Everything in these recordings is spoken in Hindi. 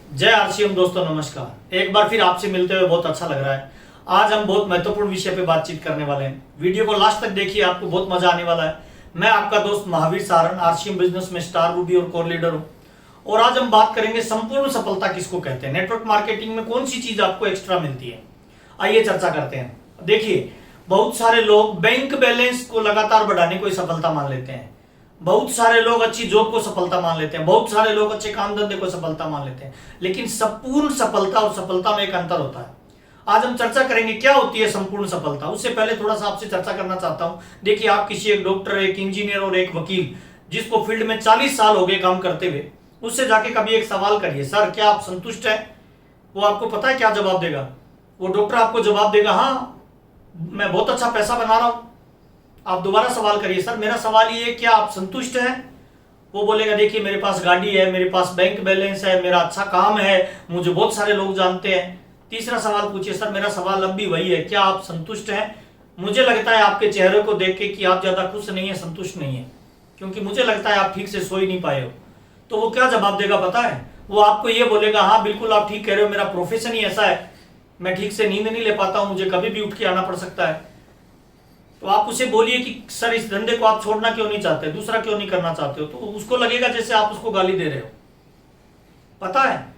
जय आरसीएम दोस्तों, नमस्कार। एक बार फिर आपसे मिलते हुए बहुत अच्छा लग रहा है। आज हम बहुत महत्वपूर्ण विषय पे बातचीत करने वाले हैं। वीडियो को लास्ट तक देखिए, आपको बहुत मजा आने वाला है। मैं आपका दोस्त महावीर सारण, आरसीएम बिजनेस में स्टार रूबी और कोर लीडर हूं। और आज हम बात करेंगे संपूर्ण सफलता किसको कहते हैं। नेटवर्क मार्केटिंग में कौन सी चीज आपको एक्स्ट्रा मिलती है, आइए चर्चा करते हैं। देखिए, बहुत सारे लोग बैंक बैलेंस को लगातार बढ़ाने को सफलता मान लेते हैं। बहुत सारे लोग अच्छी जॉब को सफलता मान लेते हैं। बहुत सारे लोग अच्छे काम धंधे को सफलता मान लेते हैं। लेकिन संपूर्ण सफलता और सफलता में एक अंतर होता है। आज हम चर्चा करेंगे क्या होती है संपूर्ण सफलता। उससे पहले थोड़ा सा आपसे चर्चा करना चाहता हूं। देखिए, आप किसी एक डॉक्टर, एक इंजीनियर और एक वकील जिसको फील्ड में 40 साल हो गए काम करते हुए, उससे जाके कभी एक सवाल करिए, सर क्या आप संतुष्ट हैं? वो आपको पता है क्या जवाब देगा? वो डॉक्टर आपको जवाब देगा, हाँ मैं बहुत अच्छा पैसा बना रहा हूं। आप दोबारा सवाल करिए, सर मेरा सवाल ये है क्या आप संतुष्ट हैं? वो बोलेगा, देखिए मेरे पास गाड़ी है, मेरे पास बैंक बैलेंस है, मेरा अच्छा काम है, मुझे बहुत सारे लोग जानते हैं। तीसरा सवाल पूछिए, सर मेरा सवाल अब भी वही है, क्या आप संतुष्ट हैं? मुझे लगता है आपके चेहरे को देख के कि आप ज्यादा खुश नहीं है, संतुष्ट नहीं है, क्योंकि मुझे लगता है आप ठीक से सो ही नहीं पाए हो। तो वो क्या जवाब देगा पता है? वो आपको ये बोलेगा, हाँ बिल्कुल आप ठीक कह रहे हो, मेरा प्रोफेशन ही ऐसा है, मैं ठीक से नींद नहीं ले पाता हूं, मुझे कभी भी उठ के आना पड़ सकता है। तो आप उसे बोलिए कि सर इस धंधे को आप छोड़ना क्यों नहीं चाहते, दूसरा क्यों नहीं करना चाहते हो, तो उसको लगेगा जैसे आप उसको गाली दे रहे हो। पता है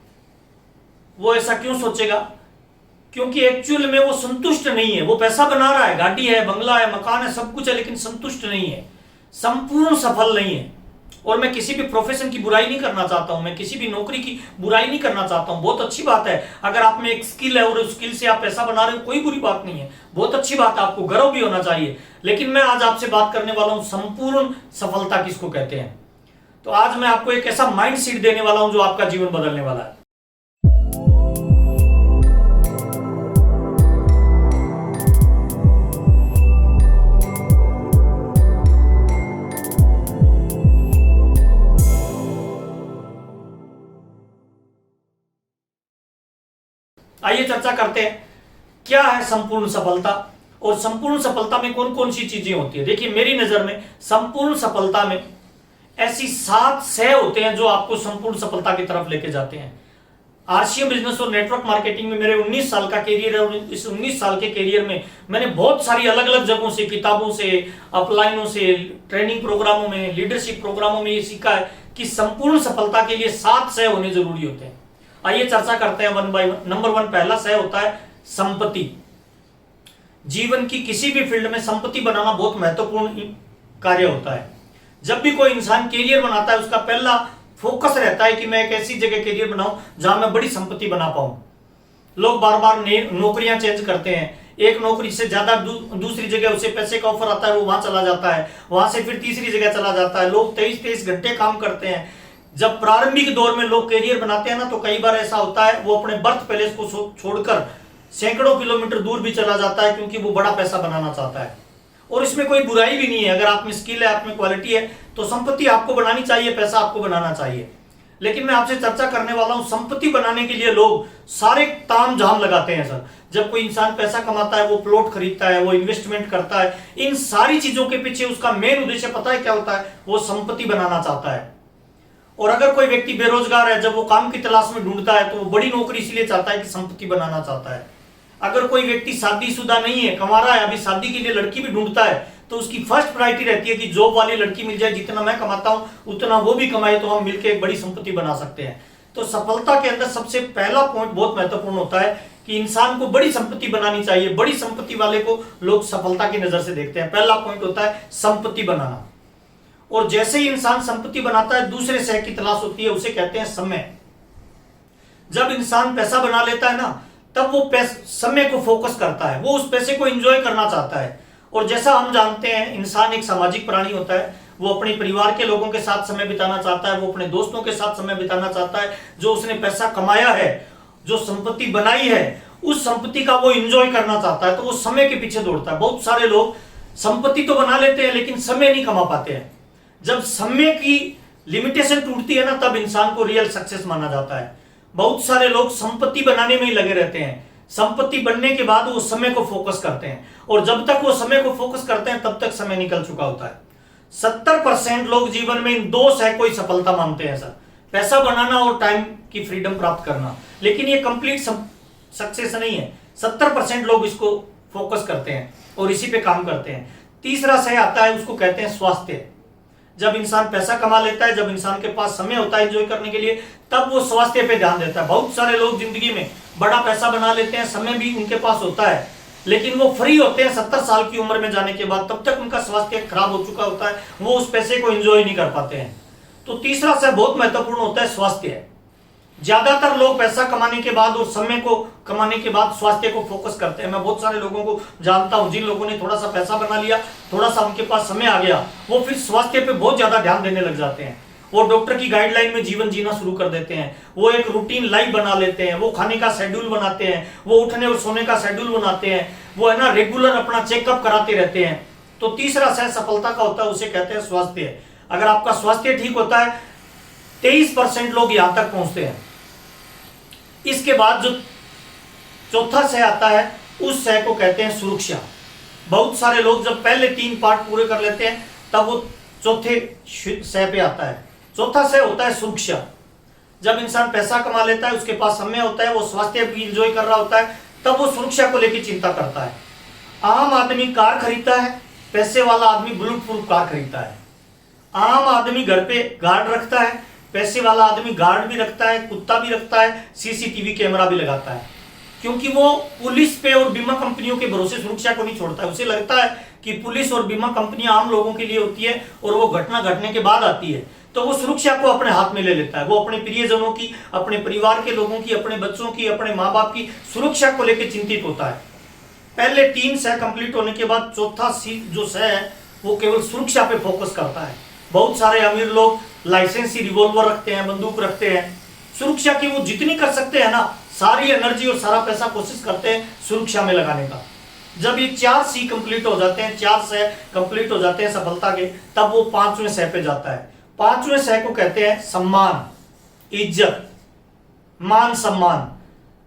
वो ऐसा क्यों सोचेगा? क्योंकि एक्चुअल में वो संतुष्ट नहीं है। वो पैसा बना रहा है, गाड़ी है, बंगला है, मकान है, सब कुछ है, लेकिन संतुष्ट नहीं है, संपूर्ण सफल नहीं है। और मैं किसी भी प्रोफेशन की बुराई नहीं करना चाहता हूं, मैं किसी भी नौकरी की बुराई नहीं करना चाहता हूं। बहुत अच्छी बात है अगर आप में एक स्किल है और उस स्किल से आप पैसा बना रहे हो, कोई बुरी बात नहीं है, बहुत अच्छी बात है, आपको गर्व भी होना चाहिए। लेकिन मैं आज आपसे बात करने वाला हूं संपूर्ण सफलता किसको कहते हैं। तो आज मैं आपको एक ऐसा माइंड सेट देने वाला हूं जो आपका जीवन बदलने वाला है। आइए चर्चा करते हैं क्या है संपूर्ण सफलता और संपूर्ण सफलता में कौन कौन सी चीजें होती है। देखिए, मेरी नजर में संपूर्ण सफलता में ऐसी 7 सह होते हैं जो आपको संपूर्ण सफलता की तरफ लेके जाते हैं। आरसीएम बिजनेस और नेटवर्क मार्केटिंग में मेरे 19 साल का कैरियर है और इस 19 साल के कैरियर में मैंने बहुत सारी अलग अलग जगहों से, किताबों से, अपलाइनों से, ट्रेनिंग प्रोग्रामों में, लीडरशिप प्रोग्रामों में ये सीखा है कि संपूर्ण सफलता के लिए 7 सह होने जरूरी होते हैं। आइए चर्चा करते हैं वन बाय वन। नंबर 1 पहला सह होता है संपत्ति। जीवन की किसी भी फील्ड में संपत्ति बनाना बहुत महत्वपूर्ण कार्य होता है। जब भी कोई इंसान कैरियर बनाता है, उसका पहला फोकस रहता है कि मैं एक ऐसी जगह कैरियर बनाऊं जहां मैं बड़ी संपत्ति बना पाऊं। लोग बार बार नौकरियां चेंज करते हैं, एक नौकरी से ज्यादा दूसरी जगह उसे पैसे का ऑफर आता है, वो वहां चला जाता है, वहां से फिर तीसरी जगह चला जाता है। लोग 23-23 घंटे काम करते हैं। जब प्रारंभिक दौर में लोग कैरियर बनाते हैं ना, तो कई बार ऐसा होता है वो अपने बर्थ पैलेस को छोड़कर सैकड़ों किलोमीटर दूर भी चला जाता है, क्योंकि वो बड़ा पैसा बनाना चाहता है। और इसमें कोई बुराई भी नहीं है। अगर आप में स्किल है, आप में क्वालिटी है, तो संपत्ति आपको बनानी चाहिए, पैसा आपको बनाना चाहिए। लेकिन मैं आपसे चर्चा करने वाला हूं, संपत्ति बनाने के लिए लोग सारे ताम झाम लगाते हैं। सर, जब कोई इंसान पैसा कमाता है, वो प्लॉट खरीदता है, वो इन्वेस्टमेंट करता है, इन सारी चीजों के पीछे उसका मेन उद्देश्य पता है क्या होता है? वो संपत्ति बनाना चाहता है। और अगर कोई व्यक्ति बेरोजगार है, जब वो काम की तलाश में ढूंढता है, तो वो बड़ी नौकरी इसलिए चाहता है कि संपत्ति बनाना चाहता है। अगर कोई व्यक्ति शादीशुदा नहीं है, कमा रहा है, अभी शादी के लिए लड़की भी ढूंढता है, तो उसकी फर्स्ट प्रायोरिटी रहती है कि जॉब वाली लड़की मिल जाए, जितना मैं कमाता हूं उतना वो भी कमाए, तो हम मिलकर एक बड़ी संपत्ति बना सकते हैं। तो सफलता के अंदर सबसे पहला पॉइंट बहुत महत्वपूर्ण होता है कि इंसान को बड़ी संपत्ति बनानी चाहिए। बड़ी संपत्ति वाले को लोग सफलता की नजर से देखते हैं। पहला पॉइंट होता है संपत्ति बनाना। और जैसे ही इंसान संपत्ति बनाता है, दूसरे सह की तलाश होती है, उसे कहते हैं समय। जब इंसान पैसा बना लेता है ना, तब वो समय को फोकस करता है, वो उस पैसे को एंजॉय करना चाहता है। और जैसा हम जानते हैं, इंसान एक सामाजिक प्राणी होता है। वो अपने परिवार के लोगों के साथ समय बिताना चाहता है, वो अपने दोस्तों के साथ समय बिताना चाहता है। जो उसने पैसा कमाया है, जो संपत्ति बनाई है, उस संपत्ति का वो एंजॉय करना चाहता है, तो वो समय के पीछे दौड़ता है। बहुत सारे लोग संपत्ति तो बना लेते हैं, लेकिन समय नहीं कमा पाते हैं। जब समय की लिमिटेशन टूटती है ना, तब इंसान को रियल सक्सेस माना जाता है। बहुत सारे लोग संपत्ति बनाने में ही लगे रहते हैं। संपत्ति बनने के बाद वो समय को फोकस करते हैं, और जब तक वो समय को फोकस करते हैं, तब तक समय निकल चुका होता है। 70% लोग जीवन में इन 2 सह को ही सफलता मानते हैं। सर, पैसा बनाना और टाइम की फ्रीडम प्राप्त करना। लेकिन ये कंप्लीट सक्सेस नहीं है। 70% लोग इसको फोकस करते हैं और इसी पे काम करते हैं। तीसरा सह आता है, उसको कहते हैं स्वास्थ्य। जब इंसान पैसा कमा लेता है, जब इंसान के पास समय होता है एंजॉय करने के लिए, तब वो स्वास्थ्य पे ध्यान देता है। बहुत सारे लोग जिंदगी में बड़ा पैसा बना लेते हैं, समय भी उनके पास होता है, लेकिन वो फ्री होते हैं 70 साल की उम्र में जाने के बाद, तब तक उनका स्वास्थ्य खराब हो चुका होता है, वो उस पैसे को एंजॉय नहीं कर पाते हैं। तो तीसरा सह बहुत महत्वपूर्ण होता है, स्वास्थ्य। ज्यादातर लोग पैसा कमाने के बाद और समय को कमाने के बाद स्वास्थ्य को फोकस करते हैं। मैं बहुत सारे लोगों को जानता हूं, जिन लोगों ने थोड़ा सा पैसा बना लिया, थोड़ा सा उनके पास समय आ गया, वो फिर स्वास्थ्य पे बहुत ज्यादा ध्यान देने लग जाते हैं। वो डॉक्टर की गाइडलाइन में जीवन जीना शुरू कर देते हैं, वो एक रूटीन लाइफ बना लेते हैं, वो खाने का शेड्यूल बनाते हैं, वो उठने और सोने का शेड्यूल बनाते हैं, वो है ना रेगुलर अपना चेकअप कराते रहते हैं। तो तीसरा सह सफलता का होता है, उसे कहते हैं स्वास्थ्य। अगर आपका स्वास्थ्य ठीक होता है, 23% लोग यहां तक पहुंचते हैं। इसके बाद जो चौथा सह आता है, उस सह को कहते हैं सुरक्षा। बहुत सारे लोग जब पहले 3 पार्ट पूरे कर लेते हैं, तब वो चौथे सह पे आता है। चौथा सह होता है सुरक्षा। जब इंसान पैसा कमा लेता है, उसके पास समय होता है, वो स्वास्थ्य भी इंजॉय कर रहा होता है, तब वो सुरक्षा को लेकर चिंता करता है। आम आदमी कार खरीदता है, पैसे वाला आदमी बुलेट प्रूफ कार खरीदता है। आम आदमी घर पे गार्ड रखता है, पैसे वाला आदमी गार्ड भी रखता है, कुत्ता भी रखता है, सीसीटीवी कैमरा भी लगाता है। क्योंकि वो पुलिस पे और बीमा कंपनियों के भरोसे सुरक्षा को नहीं छोड़ता है। उसे लगता है कि पुलिस और बीमा कंपनियां आम लोगों के लिए होती है और वो घटना घटने के बाद आती है, तो वो सुरक्षा को अपने हाथ में ले लेता है। वो अपने प्रियजनों की, अपने परिवार के लोगों की, अपने बच्चों की, अपने माँ बाप की सुरक्षा को लेकर चिंतित होता है। पहले 3 सह कंप्लीट होने के बाद चौथा सी जो सह है, वो केवल सुरक्षा पे फोकस करता है। बहुत सारे अमीर लोग लाइसेंसी रिवॉल्वर रखते हैं, बंदूक रखते हैं। सुरक्षा की वो जितनी कर सकते हैं ना, सारी एनर्जी और सारा पैसा कोशिश करते हैं सुरक्षा में लगाने का। जब ये 4 सी कंप्लीट हो जाते हैं, 4 सह कंप्लीट हो जाते हैं सफलता के, तब वो 5वें सह पे जाता है। 5वें सह को कहते हैं सम्मान, इज्जत, मान सम्मान।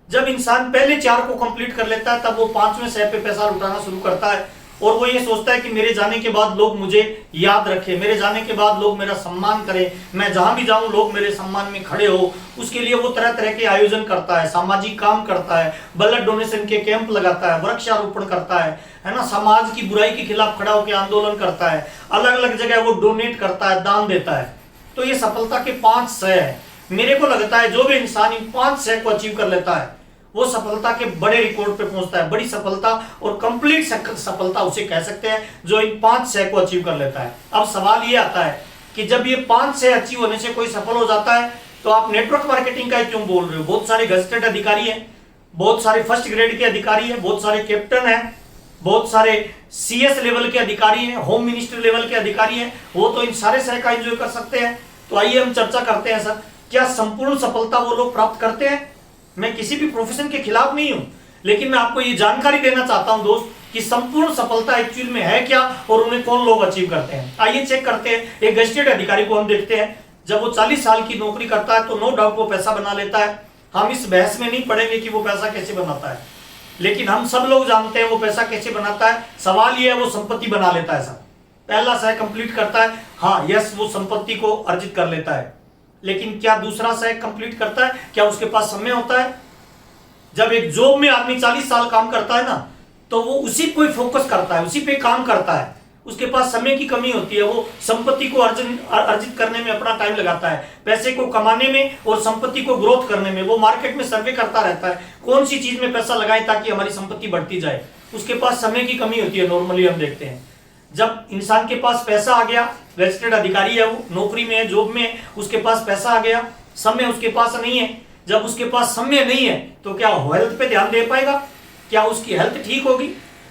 जब इंसान पहले 4 को कंप्लीट कर लेता है, तब वो 5वें सह पे पैसा लुटाना शुरू करता है और वो ये सोचता है कि मेरे जाने के बाद लोग मुझे याद रखें, मेरे जाने के बाद लोग मेरा सम्मान करें, मैं जहां भी जाऊं लोग मेरे सम्मान में खड़े हो। उसके लिए वो तरह तरह के आयोजन करता है, सामाजिक काम करता है, ब्लड डोनेशन के कैंप लगाता है, वृक्षारोपण करता है ना, समाज की बुराई के खिलाफ खड़ा होकर आंदोलन करता है, अलग अलग जगह वो डोनेट करता है, दान देता है। तो ये सफलता के 5 सह है। मेरे को लगता है जो भी इंसान इन 5 सह को अचीव कर लेता है, वो सफलता के बड़े रिकॉर्ड पे पहुंचता है। बड़ी सफलता और कंप्लीट सफलता उसे कह सकते हैं जो इन 5 सह को अचीव कर लेता है। अब सवाल ये आता है कि जब ये 5 सह अचीव होने से कोई सफल हो जाता है, तो आप नेटवर्क मार्केटिंग का क्यों बोल रहे हो? बहुत सारे गजेटेड अधिकारी हैं, बहुत सारे फर्स्ट ग्रेड के अधिकारी हैं, बहुत सारे कैप्टन हैं, बहुत सारे CS लेवल के अधिकारी हैं, होम मिनिस्टर लेवल के अधिकारी हैं, वो तो इन सारे सह का एंजॉय कर सकते हैं। तो आइए हम चर्चा करते हैं सर, क्या संपूर्ण सफलता वो लोग प्राप्त करते हैं? मैं किसी भी प्रोफेशन के खिलाफ नहीं हूं, लेकिन मैं आपको ये जानकारी देना चाहता हूं दोस्त कि संपूर्ण सफलता एक्चुअल में है क्या और उन्हें कौन लोग अचीव करते हैं। आइए चेक करते हैं। एक गजेटेड अधिकारी को हम देखते हैं, जब वो 40 साल की नौकरी करता है तो नो डाउट वो पैसा बना लेता है। हम इस बहस में नहीं पड़ेंगे कि वो पैसा कैसे बनाता है, लेकिन हम सब लोग जानते हैं वो पैसा कैसे बनाता है। सवाल ये है वो संपत्ति बना लेता है सर। पहला सह कंप्लीट करता है, हाँ यस, वो संपत्ति को अर्जित कर लेता है, लेकिन क्या दूसरा सह कंप्लीट करता है? क्या उसके पास समय होता है? जब एक जॉब में आदमी 40 साल काम करता है ना, तो वो उसी पे फोकस करता है, उसी पे काम करता है। उसके पास समय की कमी होती है, वो संपत्ति को अर्जित करने में अपना टाइम लगाता है, पैसे को कमाने में और संपत्ति को ग्रोथ करने में। वो मार्केट में सर्वे करता रहता है, कौन सी चीज में पैसा लगाए ताकि हमारी संपत्ति बढ़ती जाए। उसके पास समय की कमी होती है। नॉर्मली हम देखते हैं जब इंसान के पास पैसा आ गया, रजिस्टर्ड अधिकारी है, वो नौकरी में है, जॉब में है, उसके पास पैसा आ गया, समय उसके पास नहीं है। जब उसके पास समय नहीं है तो क्या हेल्थ पे ध्यान दे पाएगा? क्या उसकी हेल्थ ठीक होगी?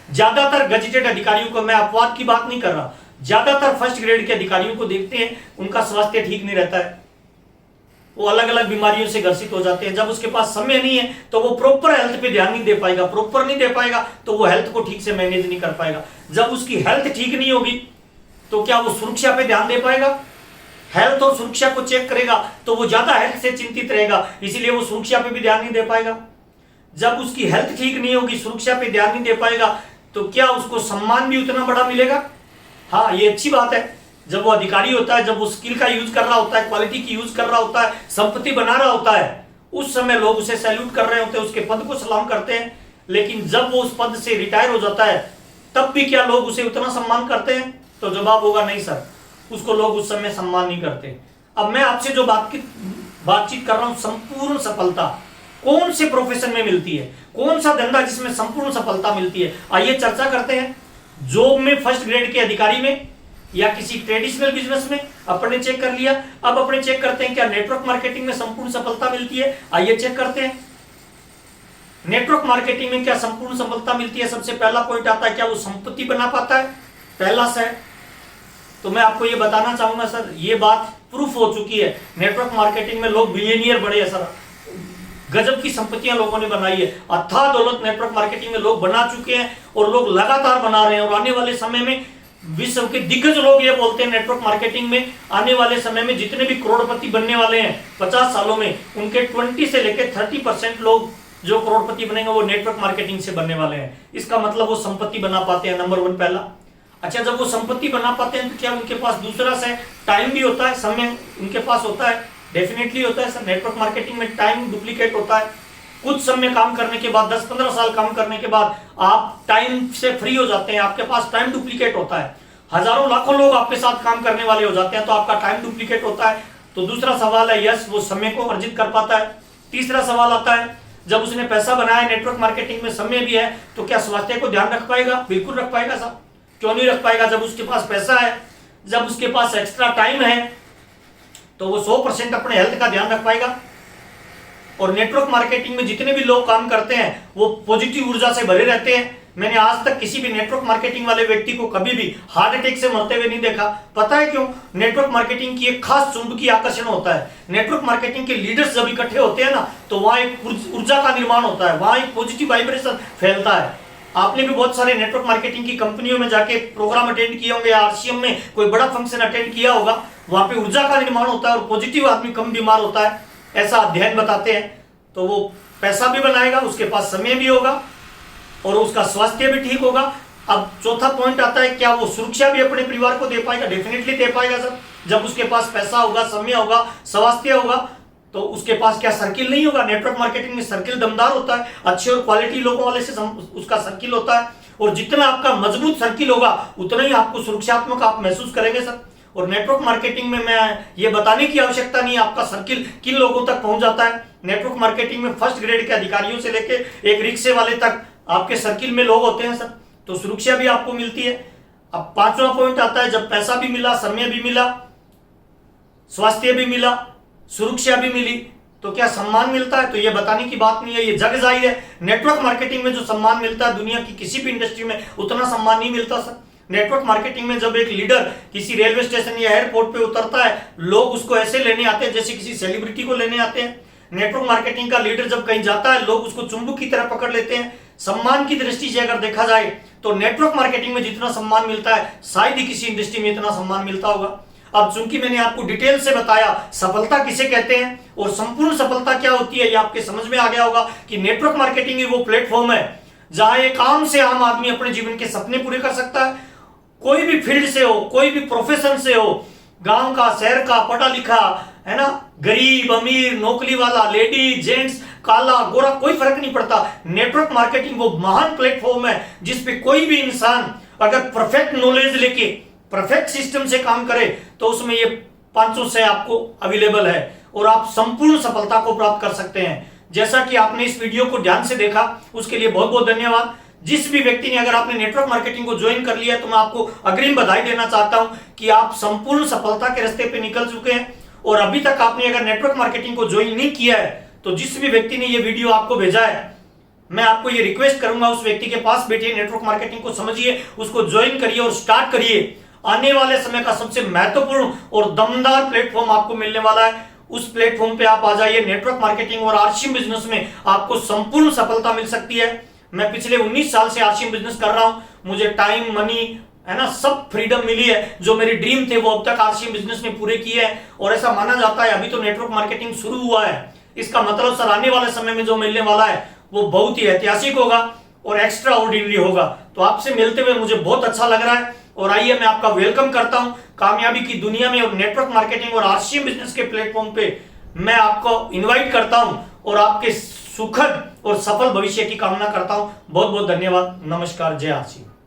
ज्यादातर गजेटेड अधिकारियों को, मैं अपवाद की बात नहीं कर रहा, ज्यादातर फर्स्ट ग्रेड के अधिकारियों को देखते हैं उनका स्वास्थ्य ठीक नहीं रहता है, वो अलग अलग बीमारियों से ग्रसित हो जाते हैं। जब उसके पास समय नहीं है तो वो प्रॉपर हेल्थ पे ध्यान नहीं दे पाएगा, प्रॉपर नहीं दे पाएगा तो वो हेल्थ को ठीक से मैनेज नहीं कर पाएगा। जब उसकी हेल्थ ठीक नहीं होगी तो क्या वो सुरक्षा पे ध्यान दे पाएगा? हेल्थ और सुरक्षा को चेक करेगा तो वो ज्यादा हेल्थ से चिंतित रहेगा, इसीलिए वो सुरक्षा पे भी ध्यान नहीं दे पाएगा। जब उसकी हेल्थ ठीक नहीं होगी, सुरक्षा पे ध्यान नहीं दे पाएगा, तो क्या उसको सम्मान भी उतना बड़ा मिलेगा? हाँ, ये अच्छी बात है। जब वो अधिकारी होता है, जब वो स्किल का यूज कर रहा होता है, क्वालिटी की यूज कर रहा होता है, संपत्ति बना रहा होता है, उस समय लोग उसे सैल्यूट कर रहे होते हैं, उसके पद को सलाम करते हैं। लेकिन जब वो उस पद से रिटायर हो जाता है तब भी क्या लोग उसे उतना सम्मान करते हैं? तो जवाब होगा नहीं सर, उसको लोग उस समय सम्मान नहीं करते। अब मैं आपसे जो बातचीत कर रहा हूं, संपूर्ण सफलता कौन से प्रोफेशन में मिलती है, कौन सा धंधा जिसमें संपूर्ण सफलता मिलती है? आइए चर्चा करते हैं। जॉब में फर्स्ट ग्रेड के अधिकारी में, या किसी ट्रेडिशनल बिजनेस में? अपने चेक कर लिया। अब अपने चेक करते हैं क्या नेटवर्क मार्केटिंग में संपूर्ण सफलता मिलती है? आइए चेक करते हैं नेटवर्क मार्केटिंग में क्या संपूर्ण सफलता मिलती है। सबसे पहला पॉइंट आता है, क्या वो संपत्ति बना पाता है? पहला से तो मैं आपको ये बताना चाहूंगा सर, ये बात प्रूफ हो चुकी है, नेटवर्क मार्केटिंग में लोग बिलियनियर बने हैं सर, गजब की संपत्तियां लोगों ने बनाई है, अथाह दौलत नेटवर्क मार्केटिंग में लोग बना चुके हैं और लोग लगातार बना रहे हैं। और आने वाले समय में विश्व के दिग्गज लोग ये बोलते हैं नेटवर्क मार्केटिंग में आने वाले समय में जितने भी करोड़पति बनने वाले हैं 50 सालों में, उनके 20 से लेकर 30% लोग जो करोड़पति बनेंगे वो नेटवर्क मार्केटिंग से बनने वाले हैं। इसका मतलब वो संपत्ति बना पाते हैं, नंबर 1 पहला। अच्छा, जब वो संपत्ति बना पाते हैं तो क्या उनके पास दूसरा से टाइम भी होता है, समय उनके पास होता है? डेफिनेटली होता है सर। नेटवर्क मार्केटिंग में टाइम डुप्लीकेट होता है। कुछ समय काम करने के बाद, 10-15 साल काम करने के बाद आप टाइम से फ्री हो जाते हैं, आपके पास टाइम डुप्लीकेट होता है। हजारों लाखों लोग आपके साथ काम करने वाले हो जाते हैं तो आपका टाइम डुप्लीकेट होता है। तो दूसरा सवाल है, यस वो समय को अर्जित कर पाता है। तीसरा सवाल आता है, जब उसने पैसा बनाया नेटवर्क मार्केटिंग में, समय भी है, तो क्या स्वास्थ्य को ध्यान रख पाएगा? बिल्कुल रख पाएगा साहब, क्यों नहीं रख पाएगा? जब उसके पास पैसा है, जब उसके पास एक्स्ट्रा टाइम है, तो वो 100% अपने हेल्थ का ध्यान रख पाएगा। और नेटवर्क मार्केटिंग में जितने भी लोग काम करते हैं वो पॉजिटिव ऊर्जा से भरे रहते हैं। मैंने आज तक किसी भी नेटवर्क मार्केटिंग वाले व्यक्ति को कभी भी हार्ट अटैक से मरते हुए नहीं देखा। पता है क्यों? नेटवर्क मार्केटिंग की एक खास चुंबकीय आकर्षण होता है। नेटवर्क मार्केटिंग के लीडर्स जब इकट्ठे होते हैं ना, तो वहां एक ऊर्जा का निर्माण होता है, वहां एक पॉजिटिव वाइब्रेशन फैलता है। आपने भी बहुत सारे नेटवर्क मार्केटिंग की कंपनियों में जाके प्रोग्राम अटेंड किए होंगे, आरसीएम में कोई बड़ा फंक्शन अटेंड किया होगा, वहां पे ऊर्जा का निर्माण होता है और पॉजिटिव आदमी कम बीमार होता है, ऐसा अध्ययन बताते हैं। तो वो पैसा भी बनाएगा, उसके पास समय भी होगा और उसका स्वास्थ्य भी ठीक होगा। अब चौथा पॉइंट आता है, क्या वो सुरक्षा भी अपने परिवार को दे पाएगा? डेफिनेटली दे पाएगा सर। जब उसके पास पैसा होगा, समय होगा, स्वास्थ्य होगा, तो उसके पास क्या सर्किल नहीं होगा? नेटवर्क मार्केटिंग में सर्किल दमदार होता है, अच्छे और क्वालिटी लोगों वाले से उसका सर्किल होता है। और जितना आपका मजबूत सर्किल होगा उतना ही आपको सुरक्षात्मक आप महसूस करेंगे सर। और नेटवर्क मार्केटिंग में मैं ये बताने की आवश्यकता नहीं आपका सर्किल किन लोगों तक पहुंच जाता है। नेटवर्क मार्केटिंग में फर्स्ट ग्रेड के अधिकारियों से लेके एक रिक्शे वाले तक आपके सर्किल में लोग होते हैं सर, तो सुरक्षा भी आपको मिलती है। अब पांचवा पॉइंट आता है, जब पैसा भी मिला, समय भी मिला, स्वास्थ्य भी मिला, सुरक्षा भी मिली, तो क्या सम्मान मिलता है? तो ये बताने की बात नहीं है, ये जग जाहिर है। नेटवर्क मार्केटिंग में जो सम्मान मिलता है दुनिया की किसी भी इंडस्ट्री में उतना सम्मान नहीं मिलता सर। नेटवर्क मार्केटिंग में जब एक लीडर किसी रेलवे स्टेशन या एयरपोर्ट पे उतरता है, लोग उसको ऐसे लेने आते हैं जैसे किसी सेलिब्रिटी को लेने आते हैं। नेटवर्क मार्केटिंग का लीडर जब कहीं जाता है, लोग उसको चुंबक की तरह पकड़ लेते हैं। सम्मान की दृष्टि से अगर देखा जाए तो नेटवर्क मार्केटिंग में जितना सम्मान मिलता है शायद ही किसी इंडस्ट्री में इतना सम्मान मिलता होगा। अब चूंकि मैंने आपको डिटेल से बताया सफलता किसे कहते हैं और संपूर्ण सफलता क्या होती है, ये आपके समझ में आ गया होगा कि नेटवर्क मार्केटिंग ही वो प्लेटफॉर्म है जहां एक आम से आम आदमी अपने जीवन के सपने पूरे कर सकता है। कोई भी फील्ड से हो, कोई भी प्रोफेशन से हो, गांव का, शहर का, पढ़ा लिखा, है ना, गरीब, अमीर, नौकरी वाला, लेडी, जेंट्स, काला, गोरा, कोई फर्क नहीं पड़ता। नेटवर्क मार्केटिंग वो महान प्लेटफॉर्म है जिसपे कोई भी इंसान अगर परफेक्ट नॉलेज लेके परफेक्ट सिस्टम से काम करे तो उसमें ये 500 से आपको अवेलेबल है और आप संपूर्ण सफलता को प्राप्त कर सकते हैं। जैसा कि आपने इस वीडियो को ध्यान से देखा उसके लिए बहुत बहुत धन्यवाद। जिस भी व्यक्ति ने, अगर आपने नेटवर्क मार्केटिंग को ज्वाइन कर लिया है तो मैं आपको अग्रिम बधाई देना चाहता हूं कि आप संपूर्ण सफलता के रास्ते पे निकल चुके हैं। और अभी तक आपने अगर नेटवर्क मार्केटिंग को ज्वाइन नहीं किया है तो जिस भी व्यक्ति ने ये वीडियो आपको भेजा है, मैं आपको ये रिक्वेस्ट करूंगा उस व्यक्ति के पास बैठिए, नेटवर्क मार्केटिंग को समझिए, उसको ज्वाइन करिए और स्टार्ट करिए। आने वाले समय का सबसे महत्वपूर्ण और दमदार प्लेटफॉर्म आपको मिलने वाला है। उस प्लेटफॉर्म पे आप आ जाइए। नेटवर्क मार्केटिंग और आरसीएम बिजनेस में आपको संपूर्ण सफलता मिल सकती है। मैं पिछले 19 साल से आरसीएम बिजनेस कर रहा हूं, मुझे टाइम, मनी, है ना, सब फ्रीडम मिली है। जो मेरे ड्रीम थे वो अब तक आरसीएम बिजनेस में पूरे किए हैं। और ऐसा माना जाता है अभी तो नेटवर्क मार्केटिंग शुरू हुआ है, इसका मतलब सर आने वाले समय में जो मिलने वाला है वो बहुत ही ऐतिहासिक होगा और एक्स्ट्रा ऑर्डिनरी होगा। तो आपसे मिलते हुए मुझे बहुत अच्छा लग रहा है और आइए मैं आपका वेलकम करता हूं। कामयाबी की दुनिया में और नेटवर्क मार्केटिंग और आरसीएम बिजनेस के प्लेटफॉर्म पे मैं आपको इनवाइट करता हूं और आपके सुखद और सफल भविष्य की कामना करता हूं। बहुत बहुत धन्यवाद। नमस्कार। जय आरसीएम।